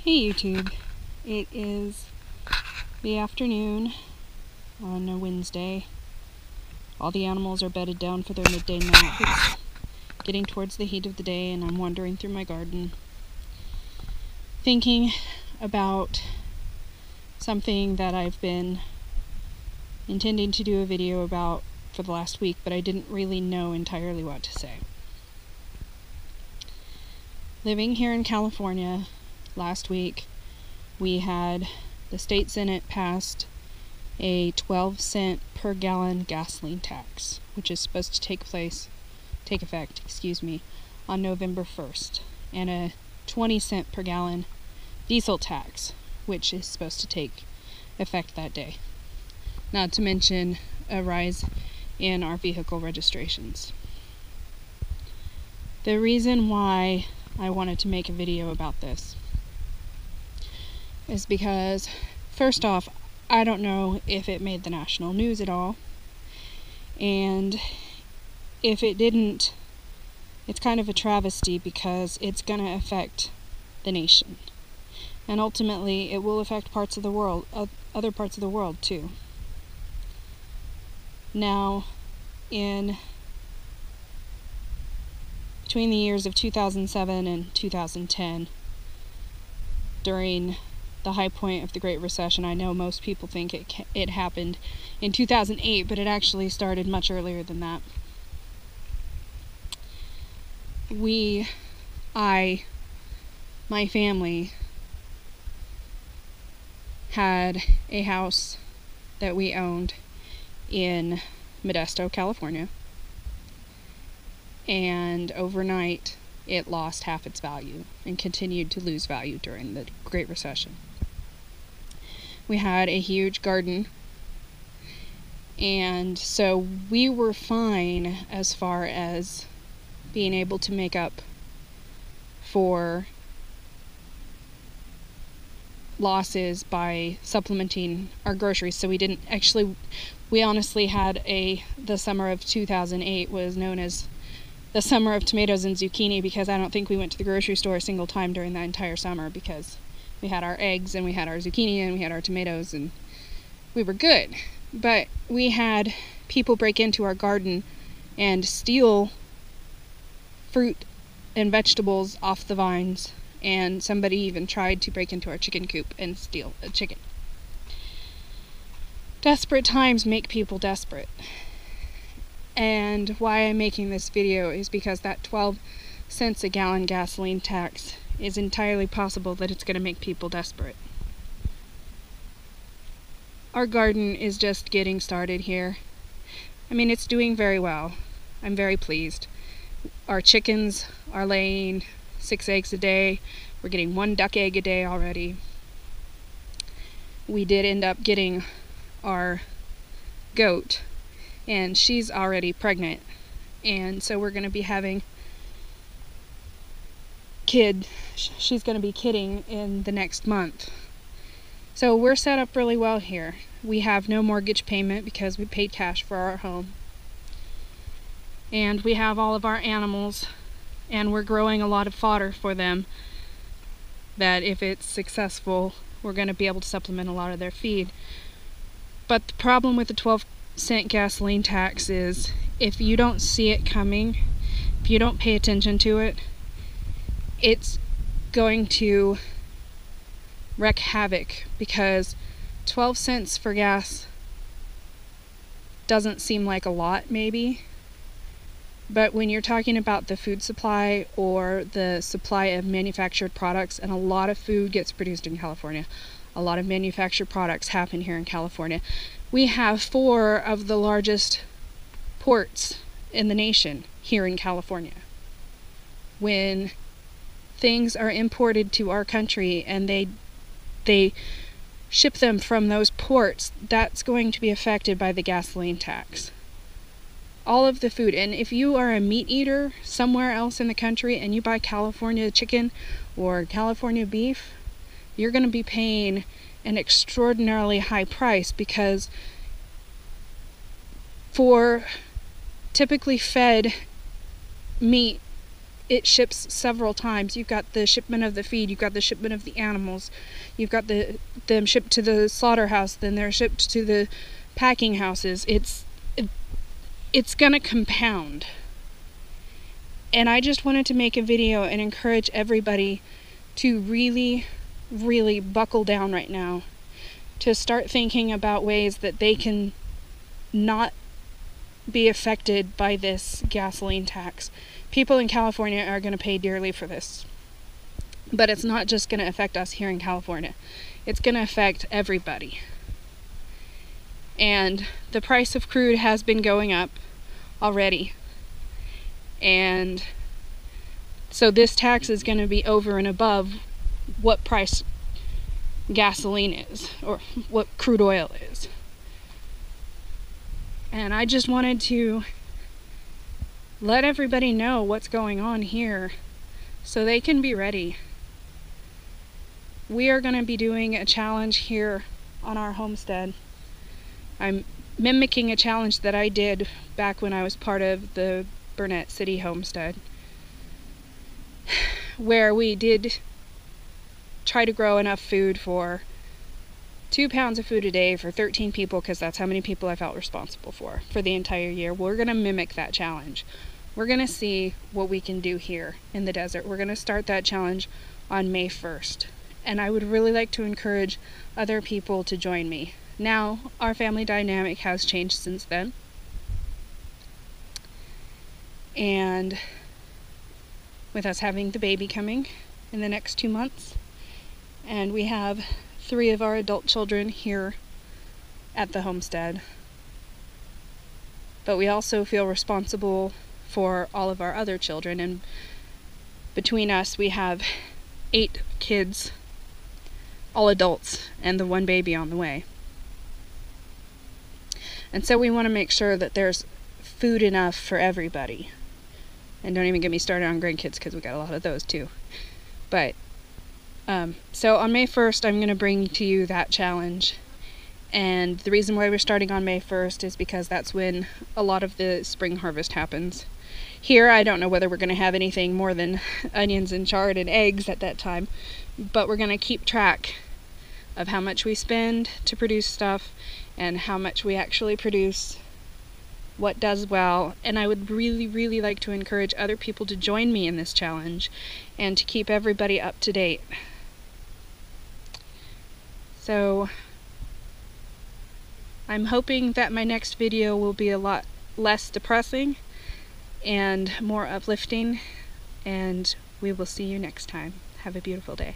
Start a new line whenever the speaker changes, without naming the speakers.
Hey YouTube, it is the afternoon on a Wednesday. All the animals are bedded down for their midday nap. It's getting towards the heat of the day and I'm wandering through my garden thinking about something that I've been intending to do a video about for the last week, but I didn't really know entirely what to say. Living here in California, last week we had the state senate passed a 12-cent per gallon gasoline tax, which is supposed to take effect on November 1st, and a 20-cent per gallon diesel tax, which is supposed to take effect that day. Not to mention a rise in our vehicle registrations. The reason why I wanted to make a video about this is because, first off, I don't know if it made the national news at all, and if it didn't, it's kind of a travesty because it's going to affect the nation, and ultimately it will affect parts of the world, other parts of the world too. Now, between the years of 2007 and 2010, during the high point of the Great Recession, I know most people think it happened in 2008, but it actually started much earlier than that. My family had a house that we owned in Modesto, California, and overnight it lost half its value and continued to lose value during the Great Recession. We had a huge garden, and so we were fine as far as being able to make up for losses by supplementing our groceries. So we honestly had the summer of 2008 was known as the summer of tomatoes and zucchini, because I don't think we went to the grocery store a single time during that entire summer, because we had our eggs and we had our zucchini and we had our tomatoes and we were good. But we had people break into our garden and steal fruit and vegetables off the vines, and somebody even tried to break into our chicken coop and steal a chicken. Desperate times make people desperate. And why I'm making this video is because that 12 cents a gallon gasoline tax is entirely possible that it's going to make people desperate. Our garden is just getting started here. I mean, it's doing very well. I'm very pleased. Our chickens are laying 6 eggs a day. We're getting 1 duck egg a day already. We did end up getting our goat, and she's already pregnant, and so we're going to be having she's going to be kidding in the next month. So we're set up really well here. We have no mortgage payment because we paid cash for our home, and we have all of our animals, and we're growing a lot of fodder for them that, if it's successful, we're going to be able to supplement a lot of their feed. But the problem with the 12-cent gasoline tax is, if you don't see it coming, if you don't pay attention to it, it's going to wreak havoc, because 12 cents for gas doesn't seem like a lot, maybe, but when you're talking about the food supply or the supply of manufactured products, and a lot of food gets produced in California, a lot of manufactured products happen here in California. We have 4 of the largest ports in the nation here in California. When things are imported to our country and they ship them from those ports, that's going to be affected by the gasoline tax. All of the food, and if you are a meat eater somewhere else in the country and you buy California chicken or California beef, you're going to be paying an extraordinarily high price, because for typically fed meat it ships several times. You've got the shipment of the feed, you've got the shipment of the animals, you've got them shipped to the slaughterhouse, then they're shipped to the packing houses. It's gonna compound. And I just wanted to make a video and encourage everybody to really, really buckle down right now, to start thinking about ways that they can not be affected by this gasoline tax. People in California are going to pay dearly for this. But it's not just going to affect us here in California. It's going to affect everybody. And the price of crude has been going up already. And so this tax is going to be over and above what price gasoline is, or what crude oil is. And I just wanted to let everybody know what's going on here so they can be ready. We are going to be doing a challenge here on our homestead. I'm mimicking a challenge that I did back when I was part of the Burnett City homestead, where we did try to grow enough food for 2 pounds of food a day for 13 people, because that's how many people I felt responsible for the entire year. We're going to mimic that challenge. We're going to see what we can do here in the desert. We're going to start that challenge on May 1st. And I would really like to encourage other people to join me. Now, our family dynamic has changed since then. And with us having the baby coming in the next 2 months, and we have 3 of our adult children here at the homestead. But we also feel responsible for all of our other children, and between us we have 8 kids, all adults, and the 1 baby on the way. And so we want to make sure that there's food enough for everybody. And don't even get me started on grandkids, because we got a lot of those too. But so on May 1st, I'm going to bring to you that challenge. And the reason why we're starting on May 1st is because that's when a lot of the spring harvest happens. Here, I don't know whether we're going to have anything more than onions and chard and eggs at that time, but we're going to keep track of how much we spend to produce stuff and how much we actually produce, what does well. And I would really, really like to encourage other people to join me in this challenge and to keep everybody up to date. So I'm hoping that my next video will be a lot less depressing and more uplifting, and we will see you next time. Have a beautiful day.